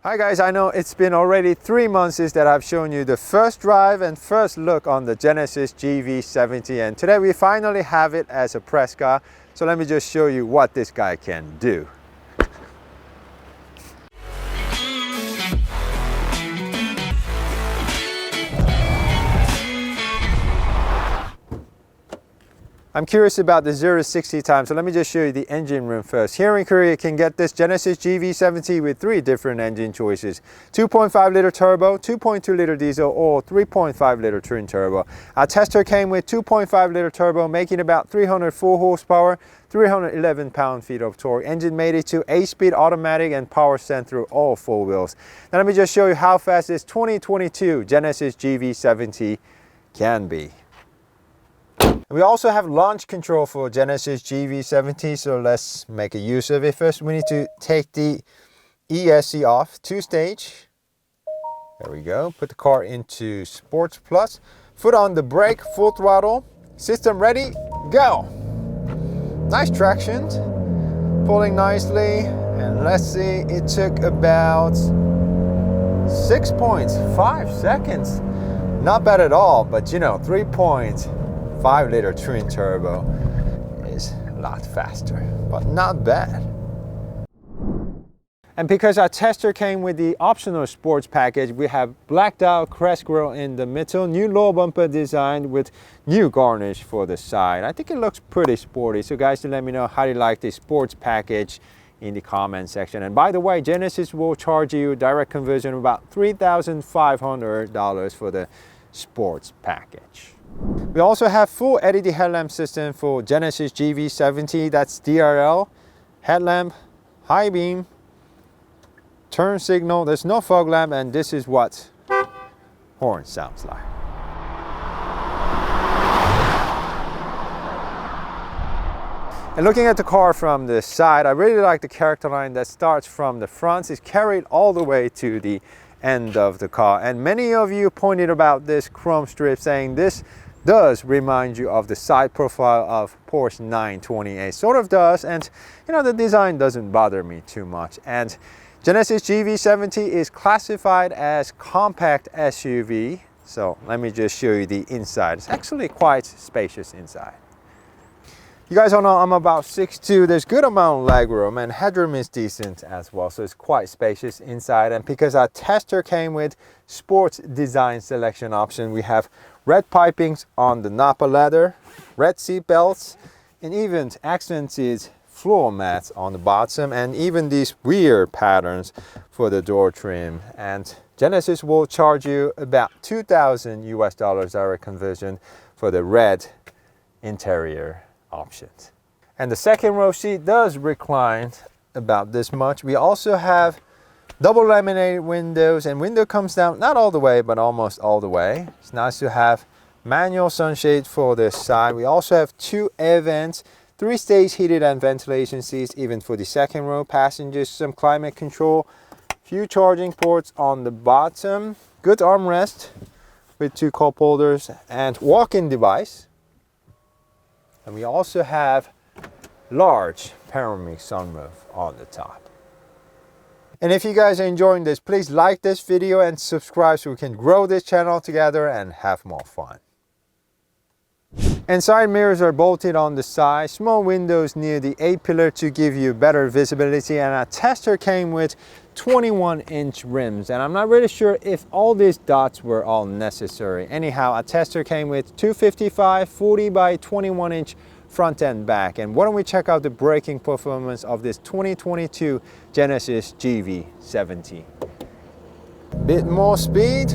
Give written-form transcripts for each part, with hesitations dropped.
Hi guys, I know it's been already 3 months since that I've shown you the first drive and first look on the Genesis GV70, and today we finally have it as a press car. So let me just show you what this guy can do. I'm curious about the 0 to 60 time, so let me just show you the engine room first. Here in Korea, you can get this Genesis GV70 with 3 different engine choices: 2.5 liter turbo, 2.2 liter diesel, or 3.5 liter twin turbo. Our tester came with 2.5 liter turbo, making about 304 horsepower, 311 pound-feet of torque. Engine made it to 8-speed automatic and power sent through all 4 wheels. Now let me just show you how fast this 2022 Genesis GV70 can be. We also have launch control for Genesis GV70, so let's make a use of it. First, we need to take the ESC off, 2-stage. There we go. Put the car into Sports Plus. Foot on the brake, full throttle. System ready, go. Nice traction, pulling nicely. And let's see, it took about 6.5 seconds. Not bad at all, but you know, 3.5 liter twin turbo is a lot faster, but not bad. And because our tester came with the optional sports package, we have blacked out crest grille in the middle, new lower bumper design with new garnish for the side. I think it looks pretty sporty. So guys, let me know how you like the sports package in the comment section. And by the way, Genesis will charge you direct conversion about $3,500 for the sports package. We also have full LED headlamp system for Genesis GV70. That's DRL, headlamp, high beam, turn signal. There's no fog lamp, and this is what horn sounds like. And looking at the car from the side, I really like the character line that starts from the front. It's carried all the way to the end of the car, and many of you pointed about this chrome strip, saying this does remind you of the side profile of Porsche 928. Sort of does, and you know, the design doesn't bother me too much. And Genesis GV70 is classified as compact SUV, so let me just show you the inside. It's actually quite spacious inside. You guys all know I'm about 6'2". There's good amount of leg room, and headroom is decent as well, so it's quite spacious inside. And because our tester came with sports design selection option, we have red pipings on the Napa leather, red seat belts, and even accented floor mats on the bottom, and even these weird patterns for the door trim. And Genesis will charge you about $2,000 US direct conversion for the red interior options. And the second row seat does recline about this much. We also have double laminated windows, and window comes down not all the way, but almost all the way. It's nice to have manual sunshade for this side. We also have 2 air vents, 3-stage heated and ventilation seats, even for the second row passengers, some climate control, few charging ports on the bottom, good armrest with 2 cup holders and walk-in device. And we also have large panoramic sunroof on the top. And if you guys are enjoying this, please like this video and subscribe so we can grow this channel together and have more fun. And side mirrors are bolted on the side, small windows near the A-pillar to give you better visibility, and our tester came with 21-inch rims, and I'm not really sure if all these dots were all necessary. Anyhow, our tester came with 255 40 by 21-inch front and back. And why don't we check out the braking performance of this 2022 Genesis GV70. Bit more speed.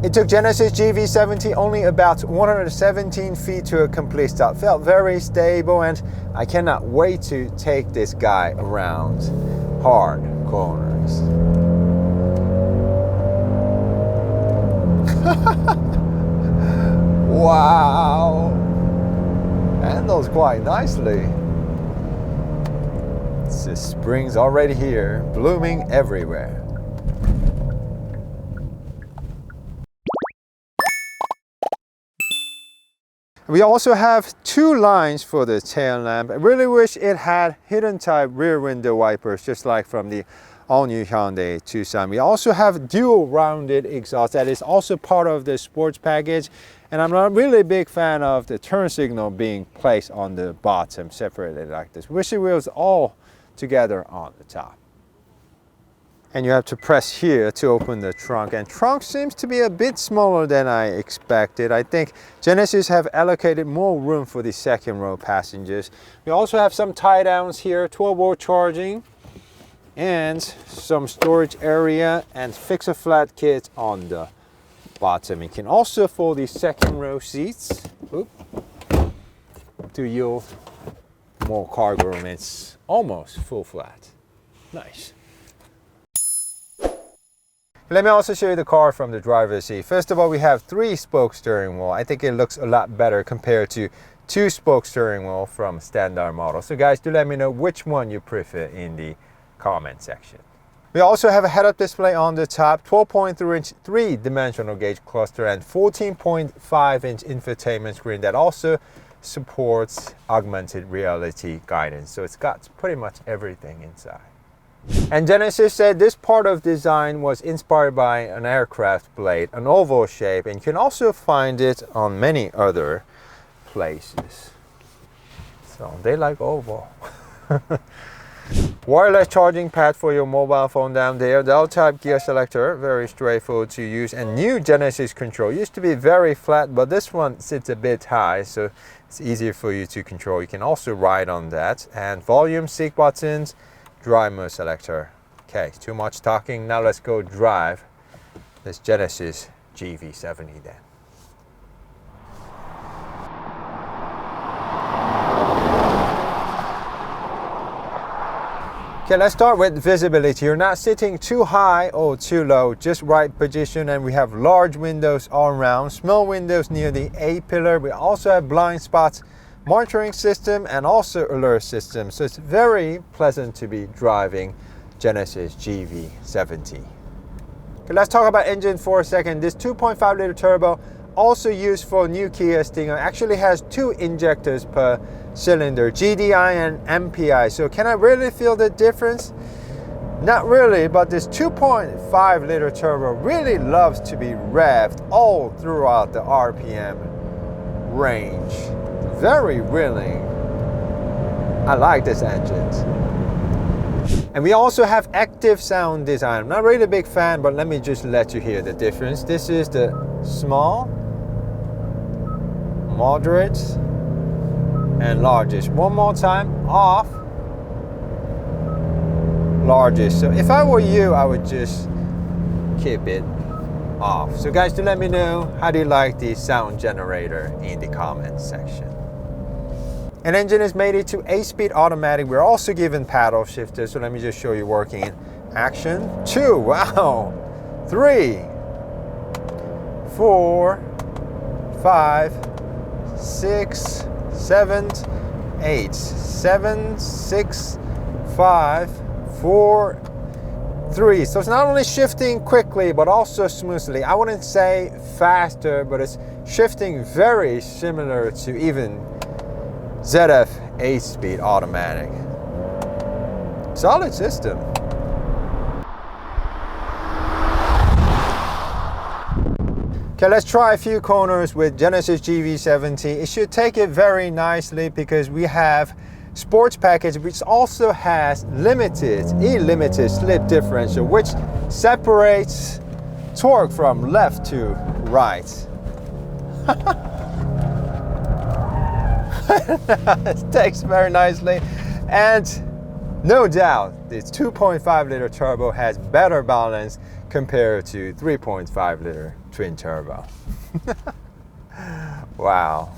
It took Genesis GV70 only about 117 feet to a complete stop. Felt very stable, and I cannot wait to take this guy around hard corners. Wow! Handles quite nicely. The springs already here, blooming everywhere. We also have two lines for the tail lamp. I really wish it had hidden type rear window wipers, just like from the all-new Hyundai Tucson. We also have dual rounded exhaust that is also part of the sports package. And I'm not really a big fan of the turn signal being placed on the bottom, separated like this. Wish it was all together on the top. And you have to press here to open the trunk, and trunk seems to be a bit smaller than I expected. I think Genesis have allocated more room for the second row passengers. We also have some tie downs here, 12-volt charging, and some storage area, and fix-a-flat kit on the bottom. You can also fold the second row seats to yield more cargo room. It's almost full flat. Nice. Let me also show you the car from the driver's seat. First of all, we have 3-spoke steering wheel. I think it looks a lot better compared to 2-spoke steering wheel from standard model. So guys, do let me know which one you prefer in the comment section. We also have a head-up display on the top, 12.3-inch 3-dimensional gauge cluster, and 14.5-inch infotainment screen that also supports augmented reality guidance. So it's got pretty much everything inside. And Genesis said this part of design was inspired by an aircraft blade, an oval shape, and you can also find it on many other places. So they like oval. Wireless charging pad for your mobile phone down there, the L-type gear selector, very straightforward to use, and new Genesis control. Used to be very flat, but this one sits a bit high, so it's easier for you to control. You can also ride on that, and volume, sync buttons, drive mode selector. Okay, too much talking. Now let's go drive this Genesis GV70 then. Okay, let's start with visibility. You're not sitting too high or too low, just right position, and we have large windows all around, small windows near the A-pillar. We also have blind spots monitoring system and also alert system, so it's very pleasant to be driving Genesis GV70. Okay, let's talk about engine for a second. This 2.5 liter turbo, also used for new Kia Stinger, actually has 2 injectors per cylinder, GDI and MPI. So can I really feel the difference? Not really, but this 2.5 liter turbo really loves to be revved all throughout the RPM range. Very willing. I like this engine. And we also have active sound design. I'm not really a big fan, but let me just let you hear the difference. This is the small, moderate, and largest. One more time, off, largest. So if I were you, I would just keep it off. So guys, do let me know how do you like the sound generator in the comments section. An engine is mated to 8-speed automatic. We're also given paddle shifters, so let me just show you working in action. 2, wow, 3, 4, 5, 6, 7, 8, 7, 6, 5, 4, 3. So it's not only shifting quickly, but also smoothly. I wouldn't say faster, but it's shifting very similar to even ZF 8-speed automatic. Solid system. Okay, let's try a few corners with Genesis GV70. It should take it very nicely because we have sports package, which also has limited slip differential, which separates torque from left to right. It takes very nicely, and no doubt this 2.5 liter turbo has better balance compared to 3.5 liter twin turbo. Wow.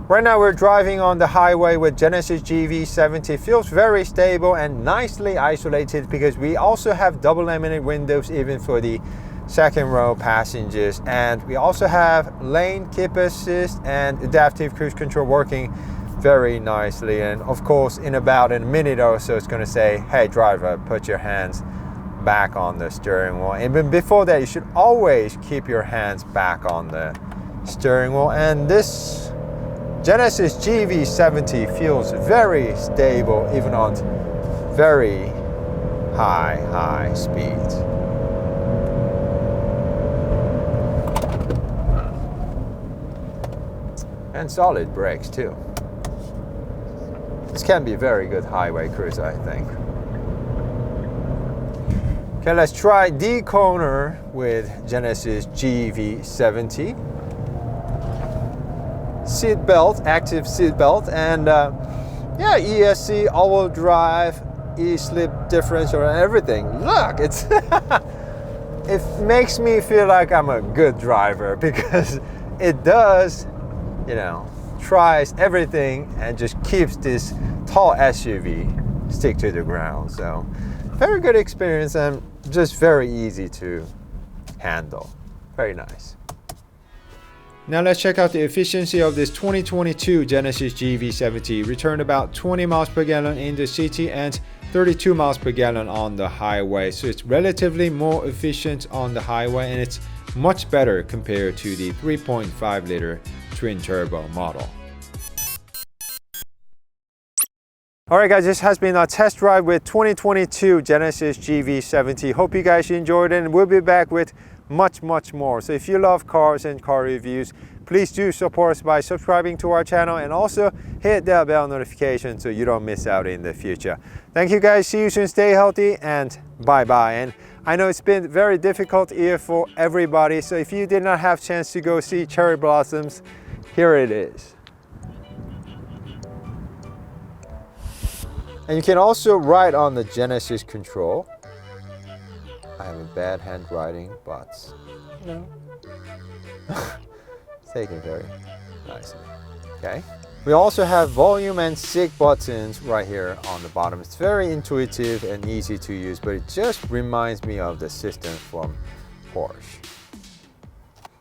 Right now we're driving on the highway with Genesis GV70. It feels very stable and nicely isolated because we also have double laminate windows even for the second row passengers, and we also have lane keep assist and adaptive cruise control working very nicely. And of course, in about a minute or so, it's going to say, hey driver, put your hands back on the steering wheel. And before that, you should always keep your hands back on the steering wheel, and this Genesis GV70 feels very stable even on very high speeds. And solid brakes too. This can be a very good highway cruise, I think. Okay, let's try D-corner with Genesis GV70. Seat belt, active seat belt, and yeah, ESC, all-wheel drive, E-slip differential, and everything. Look, it's it makes me feel like I'm a good driver because it does, you know, tries everything and just keeps this tall SUV stick to the ground. So very good experience and just very easy to handle. Very nice. Now let's check out the efficiency of this 2022 Genesis GV70. Returned about 20 miles per gallon in the city and 32 miles per gallon on the highway. So it's relatively more efficient on the highway, and it's much better compared to the 3.5 liter twin turbo model. Alright guys, this has been our test drive with 2022 Genesis GV70. Hope you guys enjoyed it, and we'll be back with much more. So if you love cars and car reviews, please do support us by subscribing to our channel and also hit that bell notification so you don't miss out in the future. Thank you guys, see you soon, stay healthy, and bye bye. And I know it's been a very difficult year for everybody, so if you did not have a chance to go see cherry blossoms, here it is. And you can also write on the Genesis control. I have a bad handwriting, but you know, it's taken very nicely. Okay. We also have volume and SIG buttons right here on the bottom. It's very intuitive and easy to use, but it just reminds me of the system from Porsche.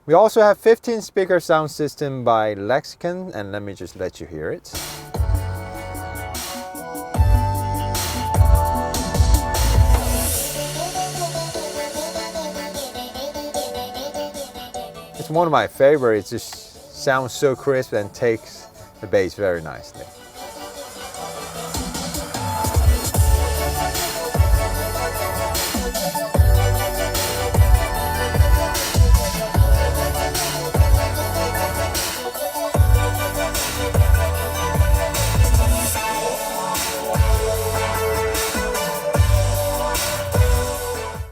We also have 15 speaker sound system by Lexicon, and let me just let you hear it. It's one of my favorites. It just sounds so crisp and takes the bass very nicely.